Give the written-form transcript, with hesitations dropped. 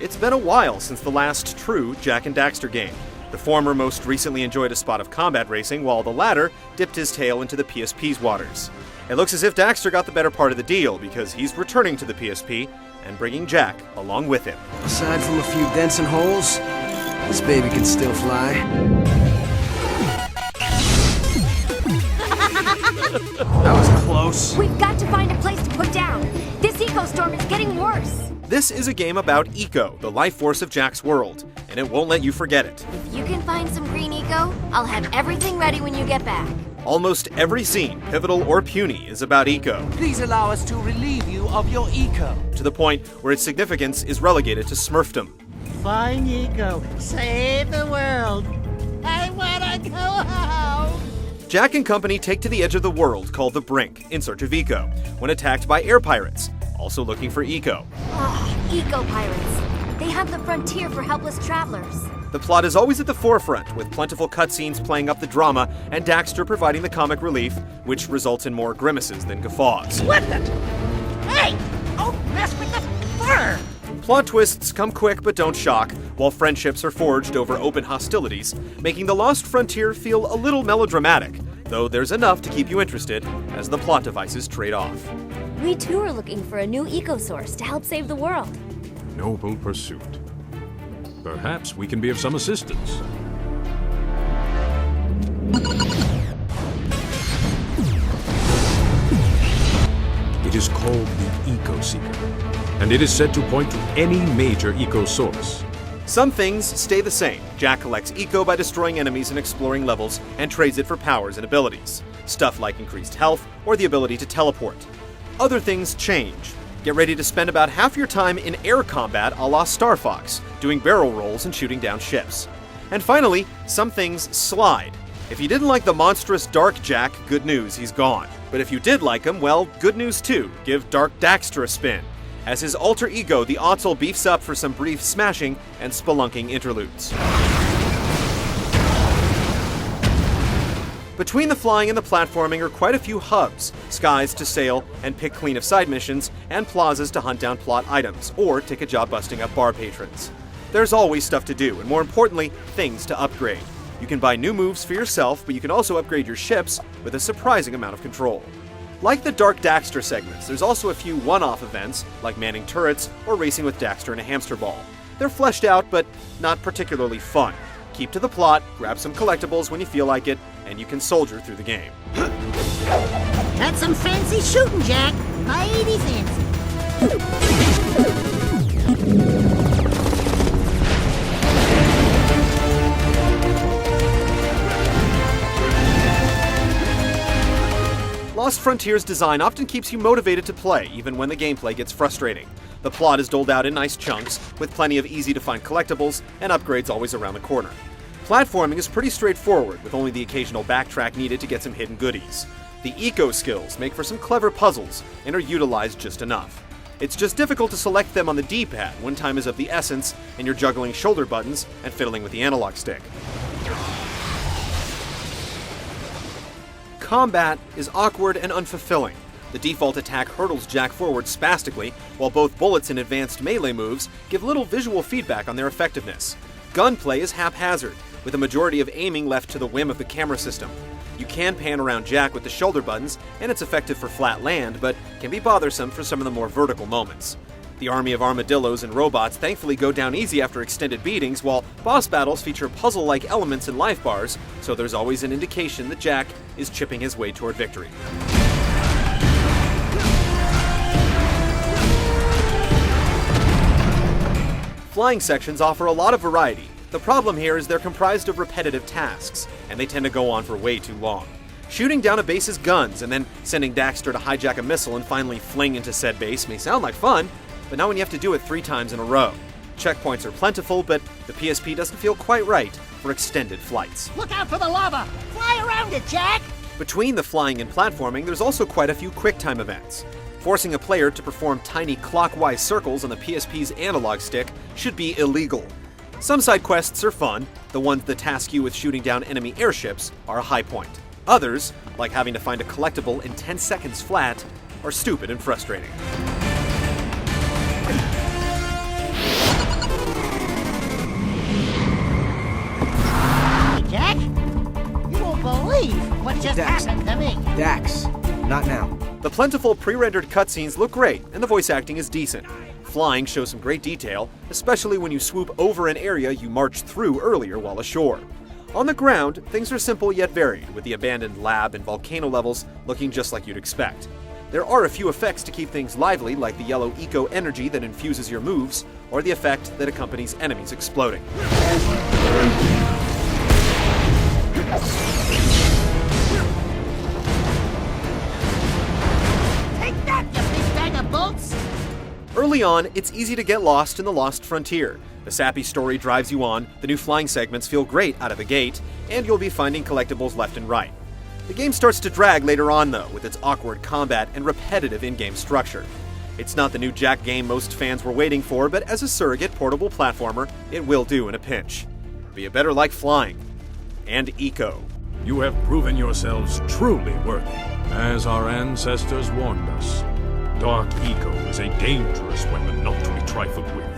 It's been a while since the last true Jak and Daxter game. The former most recently enjoyed a spot of combat racing, while the latter dipped his tail into the PSP's waters. It looks as if Daxter got the better part of the deal, because he's returning to the PSP and bringing Jak along with him. Aside from a few dents and holes, this baby can still fly. That was close. We've got to find a place to put down. This eco-storm is getting worse. This is a game about Eco, the life force of Jak's world, and it won't let you forget it. If you can find some green eco, I'll have everything ready when you get back. Almost every scene, pivotal or puny, is about Eco, Please allow us to relieve you of your eco. to the point where its significance is relegated to smurfdom. Find eco. Save the world. I wanna go home. Jak and company take to the edge of the world called the Brink in search of Eco, when attacked by air pirates, also looking for Eco. Eco-pirates. They have the frontier for helpless travelers. The plot is always at the forefront, with plentiful cutscenes playing up the drama and Daxter providing the comic relief, which results in more grimaces than guffaws. What the? Hey! Don't mess with the fur! Plot twists come quick but don't shock, while friendships are forged over open hostilities, making the Lost Frontier feel a little melodramatic, though there's enough to keep you interested as the plot devices trade off. We too are looking for a new eco-source to help save the world. Noble pursuit. Perhaps we can be of some assistance. It is called the Eco Seeker, and it is said to point to any major eco source. Some things stay the same. Jak collects Eco by destroying enemies and exploring levels, and trades it for powers and abilities. Stuff like increased health or the ability to teleport. Other things change. Get ready to spend about half your time in air combat a la Star Fox, doing barrel rolls and shooting down ships. And finally, some things slide. If you didn't like the monstrous Dark Jak, good news, he's gone. But if you did like him, well, good news too. Give Dark Daxter a spin. As his alter ego, the Otzel beefs up for some brief smashing and spelunking interludes. Between the flying and the platforming are quite a few hubs, skies to sail and pick clean of side missions, and plazas to hunt down plot items, or take a job busting up bar patrons. There's always stuff to do, and more importantly, things to upgrade. You can buy new moves for yourself, but you can also upgrade your ships with a surprising amount of control. Like the Dark Daxter segments, there's also a few one-off events, like manning turrets or racing with Daxter in a hamster ball. They're fleshed out, but not particularly fun. Keep to the plot, grab some collectibles when you feel like it, and you can soldier through the game. That's some fancy shooting, Jak. Mighty fancy. Lost Frontier's design often keeps you motivated to play, even when the gameplay gets frustrating. The plot is doled out in nice chunks, with plenty of easy-to-find collectibles and upgrades always around the corner. Platforming is pretty straightforward, with only the occasional backtrack needed to get some hidden goodies. The eco skills make for some clever puzzles, and are utilized just enough. It's just difficult to select them on the D-pad when time is of the essence, and you're juggling shoulder buttons and fiddling with the analog stick. Combat is awkward and unfulfilling. The default attack hurdles Jak forward spastically, while both bullets and advanced melee moves give little visual feedback on their effectiveness. Gunplay is haphazard, with a majority of aiming left to the whim of the camera system. You can pan around Jak with the shoulder buttons, and it's effective for flat land, but can be bothersome for some of the more vertical moments. The army of armadillos and robots thankfully go down easy after extended beatings, while boss battles feature puzzle-like elements and life bars, so there's always an indication that Jak is chipping his way toward victory. Flying sections offer a lot of variety. The problem here is they're comprised of repetitive tasks, and they tend to go on for way too long. Shooting down a base's guns and then sending Daxter to hijack a missile and finally fling into said base may sound like fun, but not when you have to do it 3 times in a row. Checkpoints are plentiful, but the PSP doesn't feel quite right for extended flights. Look out for the lava. Fly around it, Jak. Between the flying and platforming, there's also quite a few QuickTime events. Forcing a player to perform tiny clockwise circles on the PSP's analog stick should be illegal. Some side quests are fun. The ones that task you with shooting down enemy airships are a high point. Others, like having to find a collectible in 10 seconds flat, are stupid and frustrating. Dax. Coming. Dax. Not now. The plentiful pre-rendered cutscenes look great, and the voice acting is decent. Flying shows some great detail, especially when you swoop over an area you marched through earlier while ashore. On the ground, things are simple yet varied, with the abandoned lab and volcano levels looking just like you'd expect. There are a few effects to keep things lively, like the yellow eco energy that infuses your moves, or the effect that accompanies enemies exploding. Take that, you big bag of bolts! Early on, it's easy to get lost in the Lost Frontier. The sappy story drives you on, the new flying segments feel great out of the gate, and you'll be finding collectibles left and right. The game starts to drag later on, though, with its awkward combat and repetitive in-game structure. It's not the new Jak game most fans were waiting for, but as a surrogate portable platformer, it will do in a pinch. But you better like flying. And eco. You have proven yourselves truly worthy. As our ancestors warned us, Dark Eco is a dangerous weapon not to be trifled with.